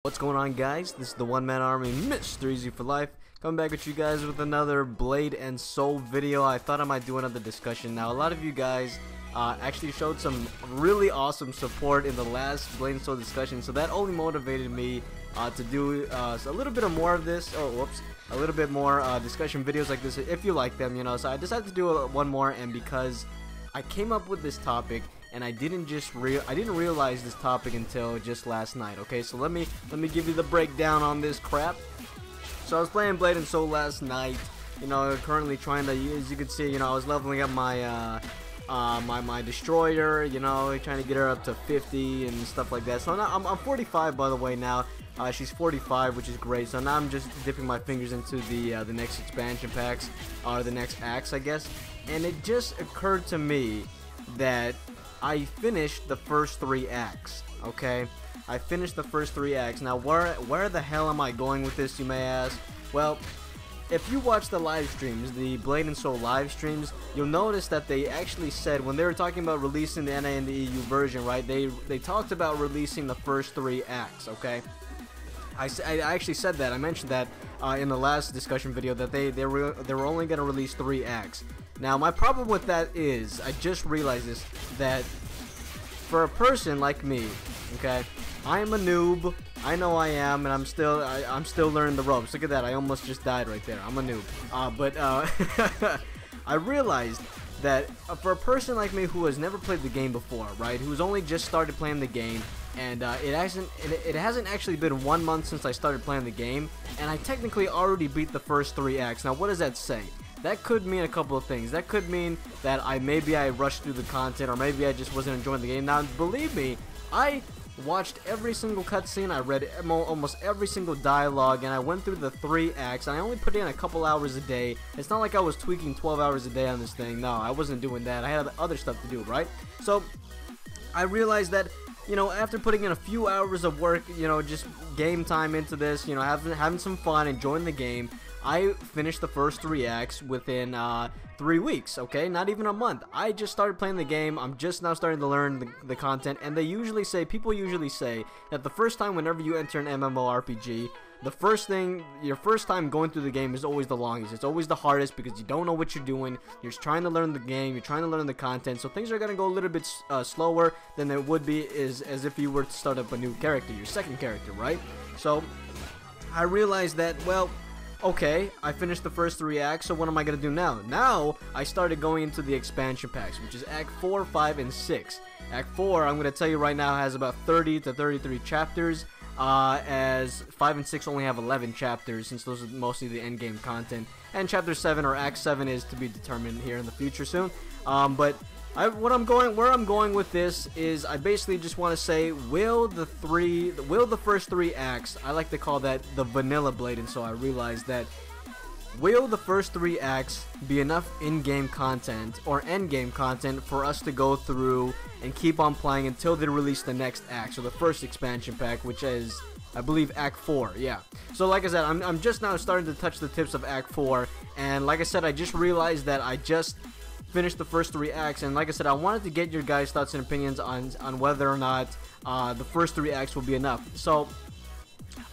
What's going on, guys? This is the one-man army, Mr. Easy for Life, coming back at you guys with another Blade and Soul video. I thought I might do another discussion. Now, a lot of you guys actually showed some really awesome support in the last Blade and Soul discussion, so that only motivated me to do a little bit more of this. A little bit more discussion videos like this, if you like them, you know. So I decided to do one more, and because I came up with this topic, and I didn't realize this topic until just last night. Okay, so let me give you the breakdown on this crap. So I was playing Blade and Soul last night. You know, currently trying to, as you can see, you know, I was leveling up my my destroyer. You know, trying to get her up to 50 and stuff like that. So now I'm 45, by the way, now. She's 45, which is great. So now I'm just dipping my fingers into the next expansion packs, or the next acts, I guess. And it just occurred to me that I finished the first 3 acts. Okay, I finished the first 3 acts. Now, where the hell am I going with this, you may ask? Well, if you watch the live streams, the Blade and Soul live streams, you'll notice that they actually said, when they were talking about releasing the NA and the EU version, right? They talked about releasing the first 3 acts. Okay, I actually said that. I mentioned that in the last discussion video, that they were only going to release 3 acts. Now, my problem with that is, I just realized this, that for a person like me, okay, I am a noob. I know I am, and I'm still learning the ropes. Look at that, I almost just died right there. I'm a noob. I realized that for a person like me who has never played the game before, right, who's only just started playing the game, and it hasn't actually been 1 month since I started playing the game, and I technically already beat the first 3 acts. Now, what does that say? That could mean a couple of things. That could mean that maybe I rushed through the content, or maybe I just wasn't enjoying the game. Now, believe me, I watched every single cutscene, I read almost every single dialogue, and I went through the 3 acts, and I only put in a couple hours a day. It's not like I was tweaking 12 hours a day on this thing. No, I wasn't doing that. I had other stuff to do, right? So, I realized that, you know, after putting in a few hours of work, you know, just game time into this, you know, having some fun, enjoying the game, I finished the first 3 acts within 3 weeks, okay? Not even a month. I just started playing the game. I'm just now starting to learn the content, and people usually say that the first time whenever you enter an MMORPG, your first time going through the game is always the longest. It's always the hardest because you don't know what you're doing. You're trying to learn the game. You're trying to learn the content. So things are going to go a little bit slower than it would be as if you were to start up a new character, your second character, right? So I realized that, well, okay, I finished the first 3 acts, so what am I going to do now? Now, I started going into the expansion packs, which is Act 4, 5, and 6. Act 4, I'm going to tell you right now, has about 30 to 33 chapters, as 5 and 6 only have 11 chapters, since those are mostly the endgame content. And Chapter 7, or Act 7, is to be determined here in the future soon. But where I'm going with this is, I basically just want to say, will the first 3 acts, I like to call that the vanilla Blade, and so I realized that, will the first 3 acts be enough in-game content or end-game content for us to go through and keep on playing until they release the next act, so the first expansion pack, which is, I believe, Act 4, yeah. So like I said, I'm just now starting to touch the tips of Act 4, and like I said, I just realized that I just finished the first 3 acts, and like I said, I wanted to get your guys' thoughts and opinions on whether or not the first 3 acts will be enough. So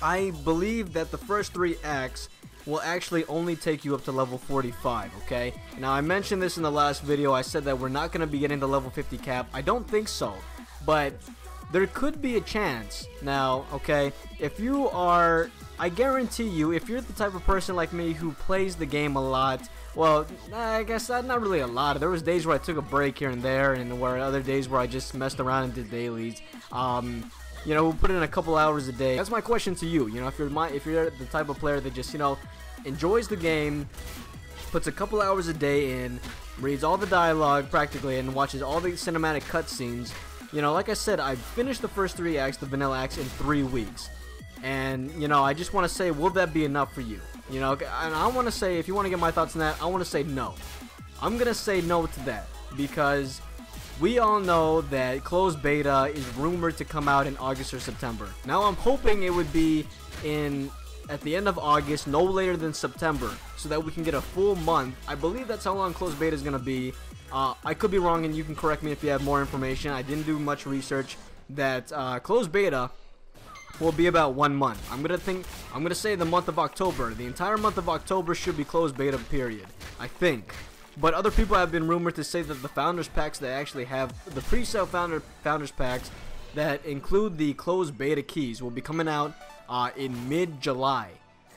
I believe that the first 3 acts will actually only take you up to level 45, okay? Now, I mentioned this in the last video. I said that we're not going to be getting the level 50 cap. I don't think so, but there could be a chance. Now, okay, if you are, I guarantee you, if you're the type of person like me who plays the game a lot, well, I guess not really a lot. There was days where I took a break here and there, and where other days where I just messed around and did dailies. You know, we'll put in a couple hours a day. That's my question to you. You know, if you're the type of player that just, you know, enjoys the game, puts a couple hours a day in, reads all the dialogue practically, and watches all the cinematic cutscenes. You know, like I said, I finished the first 3 acts, the vanilla acts, in 3 weeks. And, you know, I just want to say, will that be enough for you? You know, and I want to say, if you want to get my thoughts on that, I want to say no. I'm going to say no to that, because we all know that closed beta is rumored to come out in August or September. Now, I'm hoping it would be at the end of August, no later than September, so that we can get a full month. I believe that's how long closed beta is going to be. I could be wrong, and you can correct me if you have more information. I didn't do much research. That closed beta will be about 1 month. I'm gonna say the month of October. The entire month of October should be closed beta period, I think. But other people have been rumored to say that the founders packs that actually have the pre-sale founders packs that include the closed beta keys will be coming out in mid-July.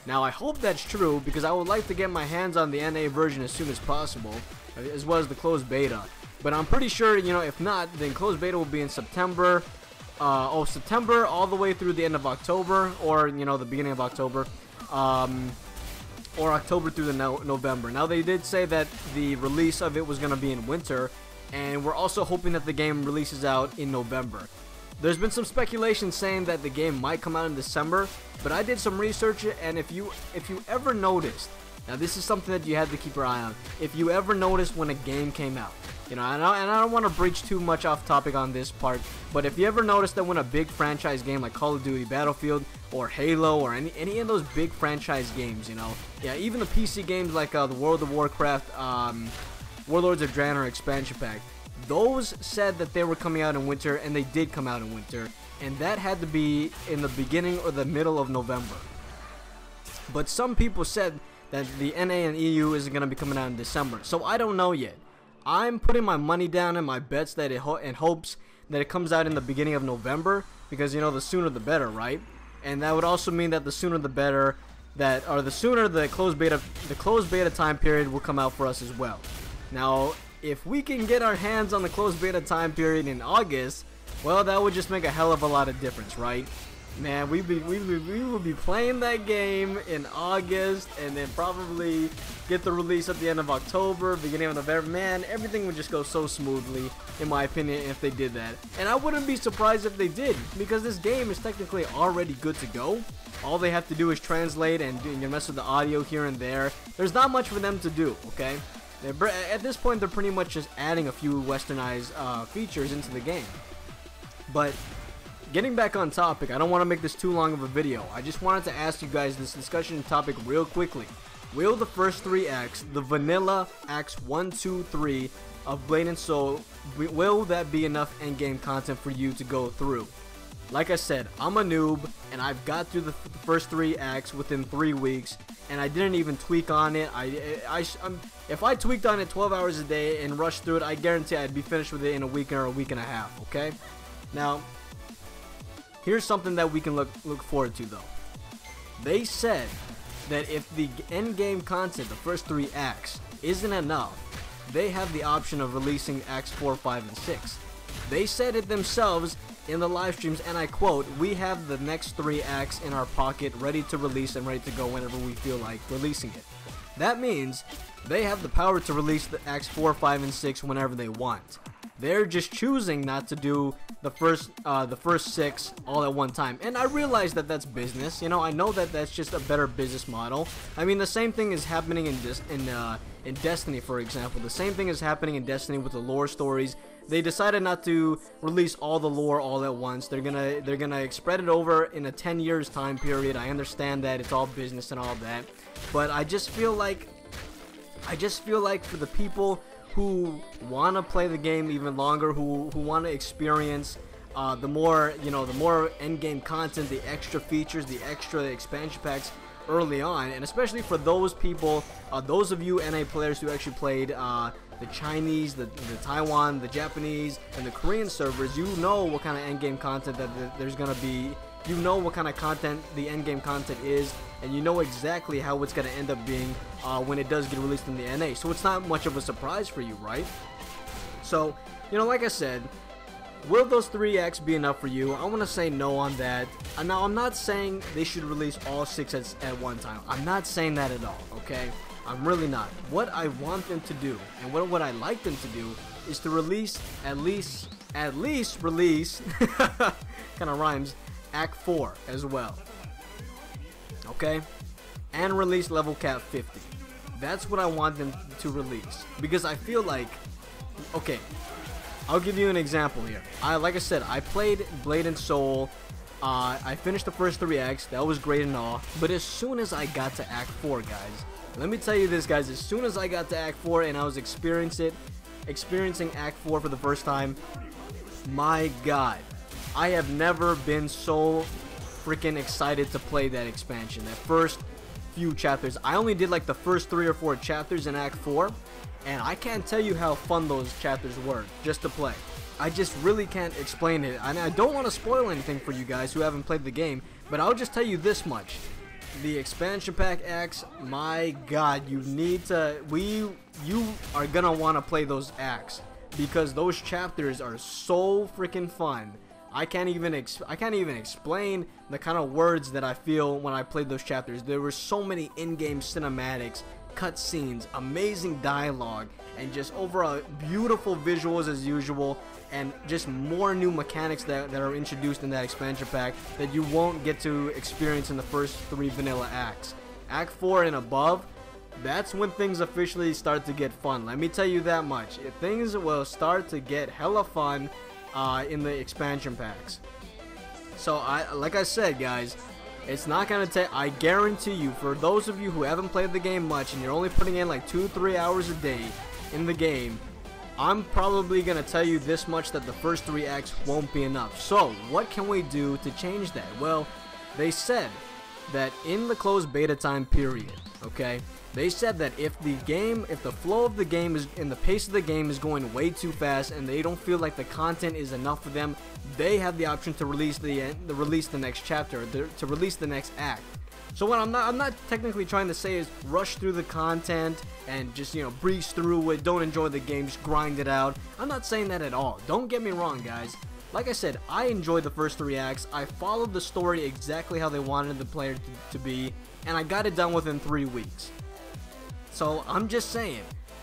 Now I hope that's true, because I would like to get my hands on the NA version as soon as possible, as well as the closed beta. But I'm pretty sure, you know, if not, then closed beta will be in September. September all the way through the end of October, or, you know, the beginning of October, or October through the November. Now they did say that the release of it was going to be in winter, and we're also hoping that the game releases out in November. There's been some speculation saying that the game might come out in December, but I did some research, and if you ever noticed, now this is something that you had to keep your eye on, if you ever noticed when a game came out, you know, and I don't want to breach too much off topic on this part, but if you ever noticed that when a big franchise game like Call of Duty Battlefield or Halo or any of those big franchise games, you know, yeah, even the PC games like the World of Warcraft, Warlords of Draenor expansion pack, those said that they were coming out in winter, and they did come out in winter, and that had to be in the beginning or the middle of November. But some people said that the NA and EU isn't going to be coming out in December, so I don't know yet. I'm putting my money down and my bets that in hopes that it comes out in the beginning of November, because, you know, the sooner the better, right? And that would also mean that the sooner the better, or the sooner the closed beta time period will come out for us as well. Now, if we can get our hands on the closed beta time period in August, well, that would just make a hell of a lot of difference, right? Man, we will be playing that game in August, and then probably get the release at the end of October, beginning of November. Man, everything would just go so smoothly, in my opinion, if they did that. And I wouldn't be surprised if they did, because this game is technically already good to go. All they have to do is translate and mess with the audio here and there. There's not much for them to do, okay? At this point, they're pretty much just adding a few westernized features into the game. But getting back on topic, I don't want to make this too long of a video. I just wanted to ask you guys this discussion topic real quickly. Will the first 3 acts, the vanilla acts 1, 2, 3 of Blade and Soul, will that be enough endgame content for you to go through? Like I said, I'm a noob, and I've got through the first 3 acts within 3 weeks, and I didn't even tweak on it. If I tweaked on it 12 hours a day and rushed through it, I guarantee I'd be finished with it in a week or a week and a half, okay? Now, here's something that we can look forward to, though. They said that if the endgame content, the first 3 acts, isn't enough, they have the option of releasing acts 4, 5, and 6. They said it themselves in the live streams, and I quote, "We have the next 3 acts in our pocket ready to release and ready to go whenever we feel like releasing it." That means they have the power to release the acts 4, 5, and 6 whenever they want. They're just choosing not to do the first 6 all at one time. And I realize that that's business. You know, I know that that's just a better business model. I mean, the same thing is happening in Destiny, for example. The same thing is happening in Destiny with the lore stories. They decided not to release all the lore all at once. They're gonna spread it over in a 10 years time period. I understand that it's all business and all that, but I just feel like for the people who want to play the game even longer, who want to experience the more endgame content, the extra features, the extra expansion packs early on, and especially for those people, those of you NA players who actually played the Chinese, the Taiwan, the Japanese, and the Korean servers, you know what kind of endgame content that there's gonna be. You know what kind of content the endgame content is, and you know exactly how it's gonna end up being when it does get released in the NA. So it's not much of a surprise for you, right? So, you know, like I said, will those 3 acts be enough for you? I want to say no on that. Now, I'm not saying they should release all 6 at one time. I'm not saying that at all, okay? I'm really not. What I want them to do, and what I like them to do, is to release at least release kind of rhymes, Act 4 as well, okay? And release level cap 50. That's what I want them to release, because I feel like, okay, I'll give you an example here. Like I said, I played Blade and Soul. I finished the first 3 acts. That was great and all. But as soon as I got to Act 4, guys, let me tell you this, guys. As soon as I got to Act 4 and I was experiencing Act 4 for the first time, my God, I have never been so freaking excited to play that expansion. That first few chapters, I only did like the first 3 or 4 chapters in Act 4, and I can't tell you how fun those chapters were just to play. I just really can't explain it, and I don't want to spoil anything for you guys who haven't played the game, but I'll just tell you this much. The expansion pack acts, my god, you are gonna want to play those acts, because those chapters are so freaking fun. I can't even explain the kind of words that I feel when I played those chapters. There were so many in-game cinematics, cutscenes, amazing dialogue, and just overall beautiful visuals as usual, and just more new mechanics that are introduced in that expansion pack that you won't get to experience in the first 3 vanilla acts. Act 4 and above, that's when things officially start to get fun. Let me tell you that much. Things will start to get hella fun in the expansion packs. So like I said, guys, it's not gonna take, I guarantee you, for those of you who haven't played the game much and you're only putting in like 2-3 hours a day in the game, I'm probably gonna tell you this much, that the first 3 acts won't be enough. So what can we do to change that? Well, they said that in the closed beta time period, okay, they said that if the flow of the game is, and the pace of the game is going way too fast, and they don't feel like the content is enough for them, they have the option to release the next chapter, to release the next act. So what I'm not technically trying to say is rush through the content and just, you know, breeze through it, don't enjoy the game, just grind it out. I'm not saying that at all. Don't get me wrong, guys. Like I said, I enjoyed the first 3 acts. I followed the story exactly how they wanted the player to be, and I got it done within 3 weeks. So I'm just saying,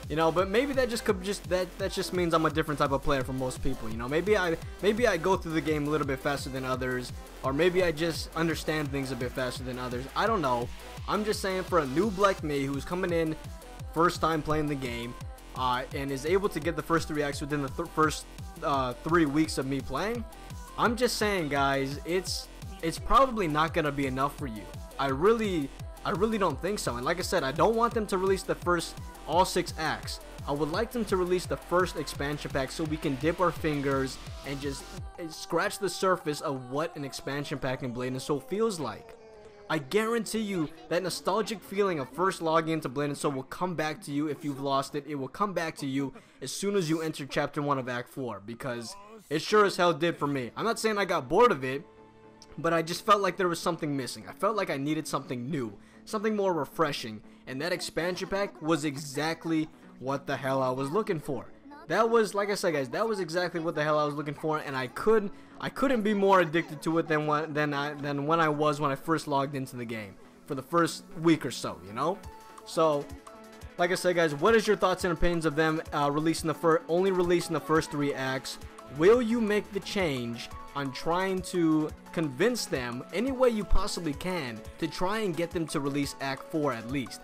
you know, but maybe that just means I'm a different type of player from most people. You know, maybe I go through the game a little bit faster than others, or maybe I just understand things a bit faster than others. I don't know. I'm just saying, for a noob like me who's coming in first time playing the game, and is able to get the first 3 acts within the first 3 weeks of me playing, I'm just saying, guys, it's probably not gonna be enough for you. I really don't think so. And like I said, I don't want them to release the first all 6 acts. I would like them to release the first expansion pack so we can dip our fingers and just scratch the surface of what an expansion pack in Blade and Soul feels like. I guarantee you that nostalgic feeling of first logging into Blade and Soul will come back to you if you've lost it. It will come back to you as soon as you enter Chapter 1 of Act 4, because it sure as hell did for me. I'm not saying I got bored of it, but I just felt like there was something missing. I felt like I needed something new, something more refreshing, and that expansion pack was exactly what the hell I was looking for. That was, like I said, guys, that was exactly what the hell I was looking for, and I couldn't be more addicted to it than when I was when I first logged into the game for the first week or so, you know. So, like I said, guys, what is your thoughts and opinions of them only releasing the first 3 acts? Will you make the change on trying to convince them any way you possibly can to try and get them to release Act 4 at least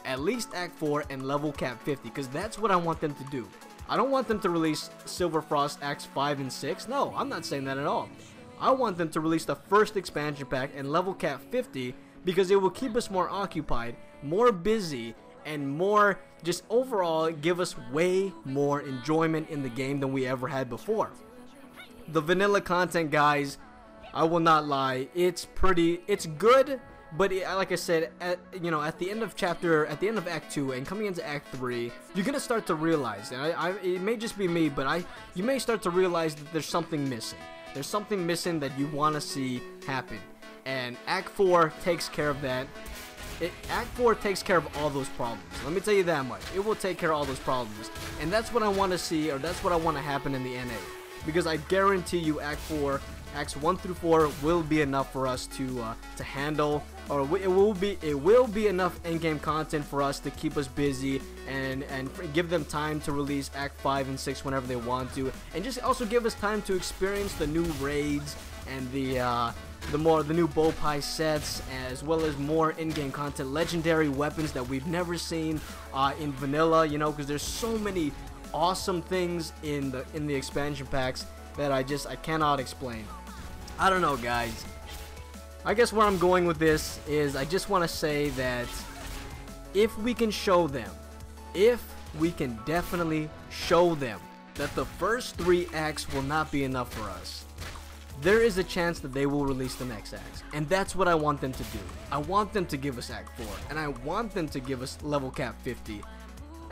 Act 4 and level cap 50, because that's what I want them to do. I don't want them to release Silver Frost Acts 5 and 6. No, I'm not saying that at all. I want them to release the first expansion pack and level cap 50, because it will keep us more occupied, more busy, and more just overall give us way more enjoyment in the game than we ever had before. The vanilla content, guys, I will not lie, it's good, but like I said, at the end of Act 2 and coming into Act 3, you're gonna start to realize, and it may just be me, but you may start to realize that there's something missing. There's something missing that you want to see happen, and Act 4 takes care of that. Act 4 takes care of all those problems. Let me tell you that much. It will take care of all those problems, and that's what I want to see, or that's what I want to happen in the NA. Because I guarantee you, Act 4, Acts 1 through 4 will be enough for us to handle, or it will be enough in-game content for us to keep us busy and give them time to release Act 5 and 6 whenever they want to, and just also give us time to experience the new raids and the new bow pie sets, as well as more in-game content, legendary weapons that we've never seen in vanilla, you know, because there's so many awesome things in the expansion packs that I cannot explain. I don't know, guys. I guess where I'm going with this is I just want to say that if we can definitely show them that the first 3 acts will not be enough for us, there is a chance that they will release the next acts, and that's what I want them to do. I want them to give us Act 4, and I want them to give us level cap 50.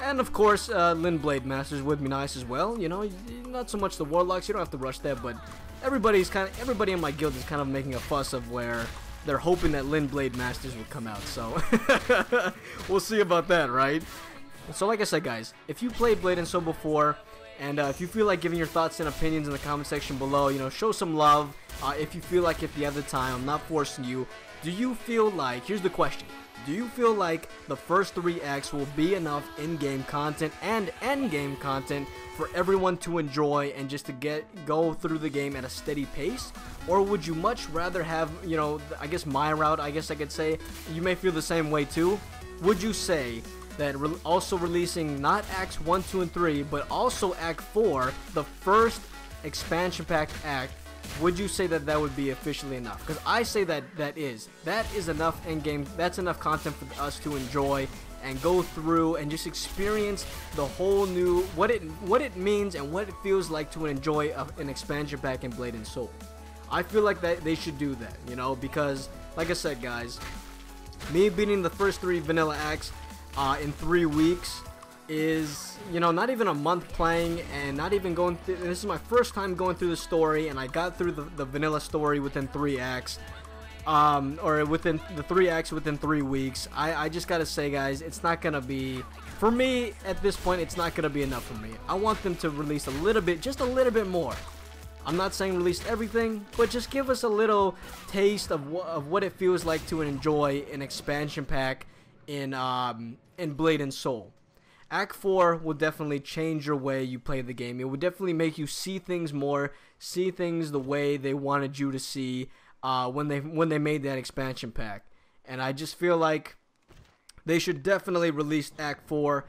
And of course, Lin Blade Masters would be nice as well. You know, not so much the Warlocks. You don't have to rush that, but everybody in my guild is kind of making a fuss of where they're hoping that Lin Blade Masters will come out. So we'll see about that, right? So like I said, guys, if you played Blade and Soul before, and if you feel like giving your thoughts and opinions in the comment section below, you know, show some love. If you feel like, if you have the time, I'm not forcing you. Do you feel like, here's the question, do you feel like the first 3 acts will be enough in-game content and end-game content for everyone to enjoy and just to go through the game at a steady pace? Or would you much rather have, you know, I guess my route, I guess I could say, you may feel the same way too. Would you say that also releasing not Acts 1, 2, and 3, but also Act 4, the first expansion pack act, would you say that that would be officially enough? Because I say that that is enough in-game, that's enough content for us to enjoy and go through and just experience the whole new, what it means and what it feels like to enjoy an expansion pack in Blade and Soul. I feel like that they should do that, you know, because like I said, guys, me beating the first 3 vanilla acts in 3 weeks is, you know, not even a month playing and not even going through, this is my first time going through the story, and I got through the vanilla story within 3 acts, or within the 3 acts within 3 weeks. I just gotta say, guys, it's not gonna be, for me at this point, it's not gonna be enough for me. I want them to release a little bit, just a little bit more. I'm not saying release everything, but just give us a little taste of what it feels like to enjoy an expansion pack in Blade and Soul. Act 4 will definitely change your way you play the game. It will definitely make you see things more, see things the way they wanted you to see when they made that expansion pack. And I just feel like they should definitely release Act 4,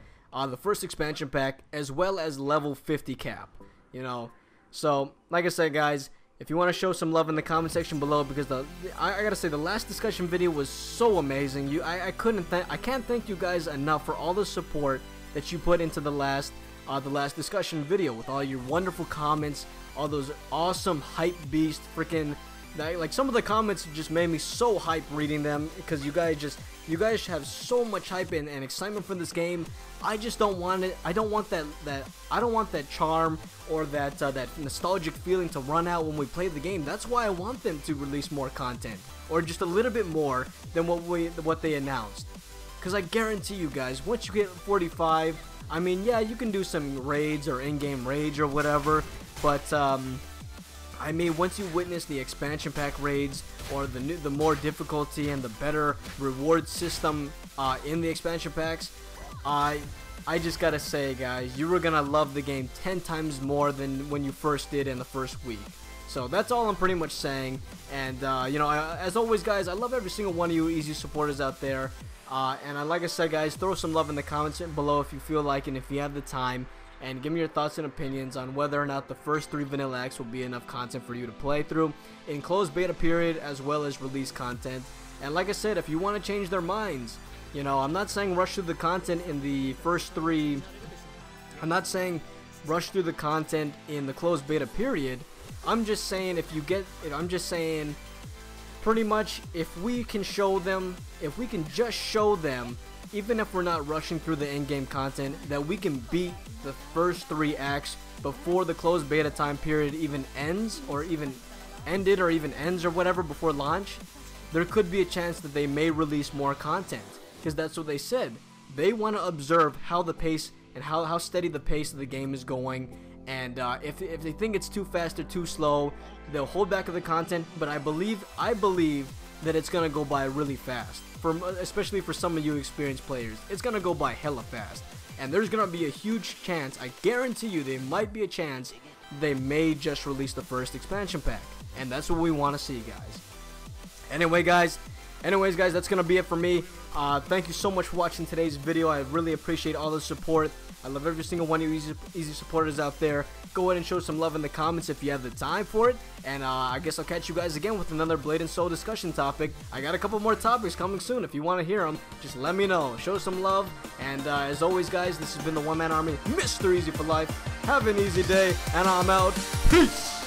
the first expansion pack, as well as level 50 cap. You know, so like I said, guys, if you want to show some love in the comment section below, because I gotta say, the last discussion video was so amazing. I can't thank you guys enough for all the support that you put into the last discussion video, with all your wonderful comments, all those awesome hype beast freaking, like, some of the comments just made me so hype reading them, because you guys have so much hype and excitement for this game. I just don't want it. I don't want that charm or that nostalgic feeling to run out when we play the game. That's why I want them to release more content, or just a little bit more than what they announced. Because I guarantee you guys, once you get 45, I mean, yeah, you can do some raids or in-game raids or whatever, but I mean, once you witness the expansion pack raids, or the more difficulty and the better reward system in the expansion packs, I just gotta say, guys, you were gonna love the game 10 times more than when you first did in the first week. So that's all I'm pretty much saying. And you know, as always, guys, I love every single one of you easy supporters out there. And like I said, guys, throw some love in the comments below if you feel like, and if you have the time, and give me your thoughts and opinions on whether or not the first 3 vanilla acts will be enough content for you to play through in closed beta period, as well as release content. And like I said, if you want to change their minds, you know, I'm not saying rush through the content in the first 3. I'm not saying rush through the content in the closed beta period. I'm just saying, I'm just saying, pretty much, if we can show them, if we can just show them, even if we're not rushing through the in-game content, that we can beat the first 3 acts before the closed beta time period even ends, or even ended, or even ends, or whatever, before launch, there could be a chance that they may release more content, because that's what they said. They want to observe how the pace and how steady the pace of the game is going, and if they think it's too fast or too slow, they'll hold back of the content. But I believe that it's gonna go by really fast, especially for some of you experienced players. It's gonna go by hella fast, and there's gonna be a huge chance, I guarantee you, there might be a chance they may just release the first expansion pack, and that's what we want to see, guys. Anyways, guys, that's gonna be it for me. Thank you so much for watching today's video. I really appreciate all the support. I love every single one of you easy supporters out there. Go ahead and show some love in the comments if you have the time for it. And I guess I'll catch you guys again with another Blade and Soul discussion topic. I got a couple more topics coming soon. If you want to hear them, just let me know. Show some love. And as always, guys, this has been the One Man Army, Mr. Easy for Life. Have an easy day, and I'm out. Peace!